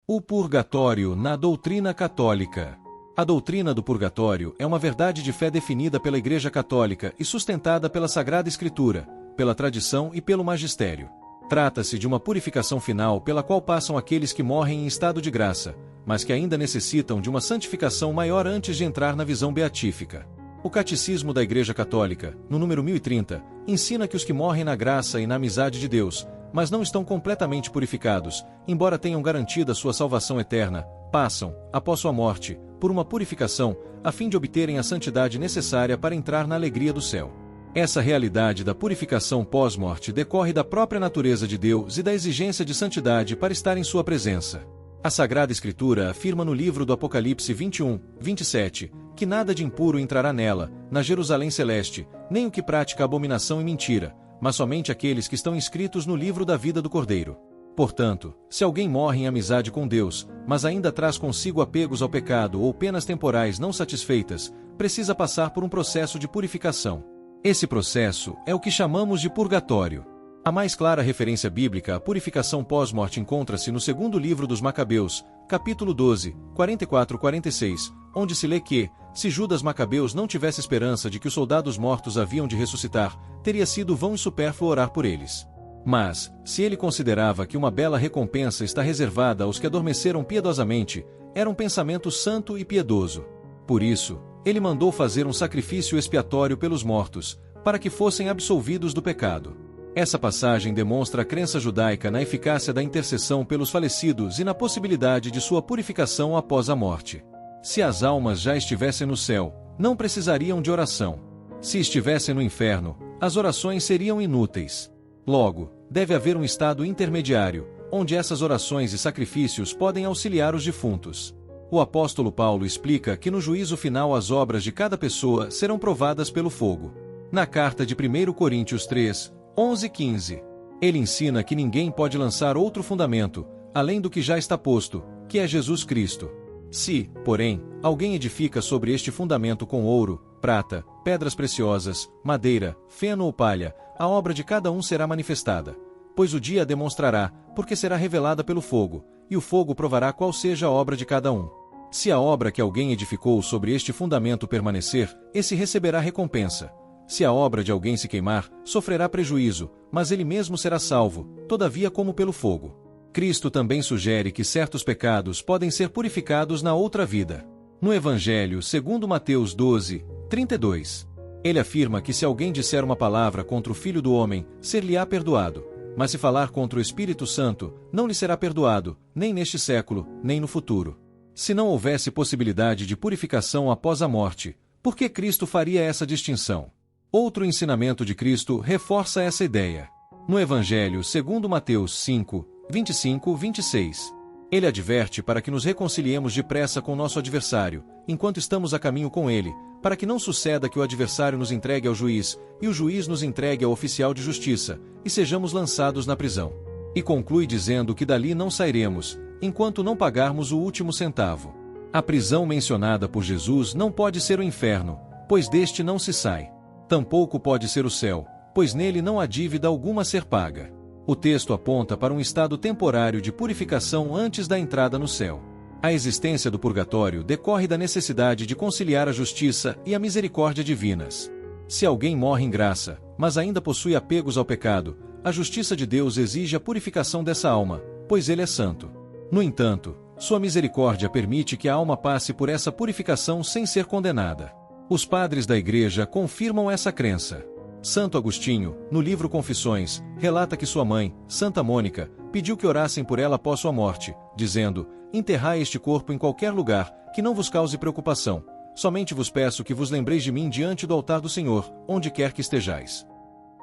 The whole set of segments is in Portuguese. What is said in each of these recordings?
O purgatório na doutrina católica. A doutrina do purgatório é uma verdade de fé definida pela Igreja Católica e sustentada pela Sagrada Escritura, pela tradição e pelo magistério. Trata-se de uma purificação final pela qual passam aqueles que morrem em estado de graça, mas que ainda necessitam de uma santificação maior antes de entrar na visão beatífica. O Catecismo da Igreja Católica, no número 1030, ensina que os que morrem na graça e na amizade de Deus, mas não estão completamente purificados, embora tenham garantida sua salvação eterna, passam, após sua morte, por uma purificação, a fim de obterem a santidade necessária para entrar na alegria do céu. Essa realidade da purificação pós-morte decorre da própria natureza de Deus e da exigência de santidade para estar em sua presença. A Sagrada Escritura afirma no livro do Apocalipse 21, 27, que nada de impuro entrará nela, na Jerusalém Celeste, nem o que pratica abominação e mentira, mas somente aqueles que estão inscritos no livro da vida do Cordeiro. Portanto, se alguém morre em amizade com Deus, mas ainda traz consigo apegos ao pecado ou penas temporais não satisfeitas, precisa passar por um processo de purificação. Esse processo é o que chamamos de purgatório. A mais clara referência bíblica à purificação pós-morte encontra-se no segundo livro dos Macabeus, capítulo 12, 44-46, onde se lê que, se Judas Macabeus não tivesse esperança de que os soldados mortos haviam de ressuscitar, teria sido vão e supérfluo orar por eles. Mas, se ele considerava que uma bela recompensa está reservada aos que adormeceram piedosamente, era um pensamento santo e piedoso. Por isso, ele mandou fazer um sacrifício expiatório pelos mortos, para que fossem absolvidos do pecado. Essa passagem demonstra a crença judaica na eficácia da intercessão pelos falecidos e na possibilidade de sua purificação após a morte. Se as almas já estivessem no céu, não precisariam de oração. Se estivessem no inferno, as orações seriam inúteis. Logo, deve haver um estado intermediário, onde essas orações e sacrifícios podem auxiliar os defuntos. O apóstolo Paulo explica que no juízo final as obras de cada pessoa serão provadas pelo fogo. Na carta de 1 Coríntios 3, 11-15, ele ensina que ninguém pode lançar outro fundamento, além do que já está posto, que é Jesus Cristo. Se, porém, alguém edifica sobre este fundamento com ouro, prata, pedras preciosas, madeira, feno ou palha, a obra de cada um será manifestada, pois o dia a demonstrará, porque será revelada pelo fogo, e o fogo provará qual seja a obra de cada um. Se a obra que alguém edificou sobre este fundamento permanecer, esse receberá recompensa. Se a obra de alguém se queimar, sofrerá prejuízo, mas ele mesmo será salvo, todavia como pelo fogo. Cristo também sugere que certos pecados podem ser purificados na outra vida. No Evangelho segundo Mateus 12, 32, ele afirma que se alguém disser uma palavra contra o Filho do Homem, ser-lhe-á perdoado, mas se falar contra o Espírito Santo, não lhe será perdoado, nem neste século, nem no futuro. Se não houvesse possibilidade de purificação após a morte, por que Cristo faria essa distinção? Outro ensinamento de Cristo reforça essa ideia. No Evangelho segundo Mateus 5, 25-26, ele adverte para que nos reconciliemos depressa com nosso adversário, enquanto estamos a caminho com ele, para que não suceda que o adversário nos entregue ao juiz, e o juiz nos entregue ao oficial de justiça, e sejamos lançados na prisão. E conclui dizendo que dali não sairemos, enquanto não pagarmos o último centavo. A prisão mencionada por Jesus não pode ser o inferno, pois deste não se sai. Tampouco pode ser o céu, pois nele não há dívida alguma a ser paga. O texto aponta para um estado temporário de purificação antes da entrada no céu. A existência do purgatório decorre da necessidade de conciliar a justiça e a misericórdia divinas. Se alguém morre em graça, mas ainda possui apegos ao pecado, a justiça de Deus exige a purificação dessa alma, pois ele é santo. No entanto, sua misericórdia permite que a alma passe por essa purificação sem ser condenada. Os padres da Igreja confirmam essa crença. Santo Agostinho, no livro Confissões, relata que sua mãe, Santa Mônica, pediu que orassem por ela após sua morte, dizendo: enterrai este corpo em qualquer lugar, que não vos cause preocupação. Somente vos peço que vos lembreis de mim diante do altar do Senhor, onde quer que estejais.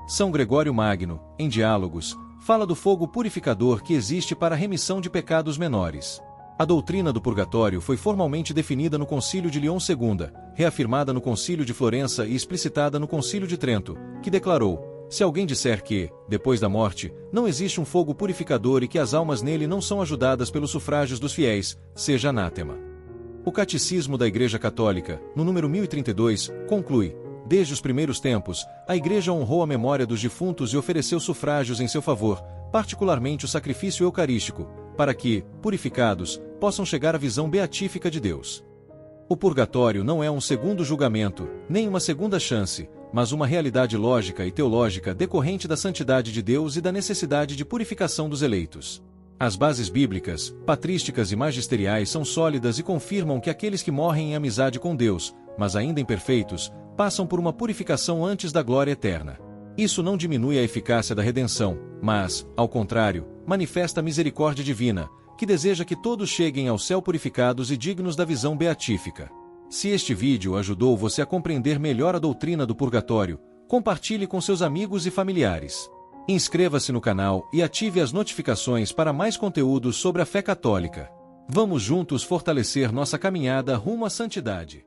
São Gregório Magno, em Diálogos, fala do fogo purificador que existe para a remissão de pecados menores. A doutrina do purgatório foi formalmente definida no Concílio de Leão II, reafirmada no Concílio de Florença e explicitada no Concílio de Trento, que declarou: se alguém disser que, depois da morte, não existe um fogo purificador e que as almas nele não são ajudadas pelos sufrágios dos fiéis, seja anátema. O Catecismo da Igreja Católica, no número 1032, conclui: desde os primeiros tempos, a Igreja honrou a memória dos defuntos e ofereceu sufrágios em seu favor, particularmente o sacrifício eucarístico, para que, purificados, possam chegar à visão beatífica de Deus. O purgatório não é um segundo julgamento, nem uma segunda chance, mas uma realidade lógica e teológica decorrente da santidade de Deus e da necessidade de purificação dos eleitos. As bases bíblicas, patrísticas e magisteriais são sólidas e confirmam que aqueles que morrem em amizade com Deus, mas ainda imperfeitos, passam por uma purificação antes da glória eterna. Isso não diminui a eficácia da redenção, mas, ao contrário, manifesta a misericórdia divina, que deseja que todos cheguem ao céu purificados e dignos da visão beatífica. Se este vídeo ajudou você a compreender melhor a doutrina do purgatório, compartilhe com seus amigos e familiares. Inscreva-se no canal e ative as notificações para mais conteúdos sobre a fé católica. Vamos juntos fortalecer nossa caminhada rumo à santidade.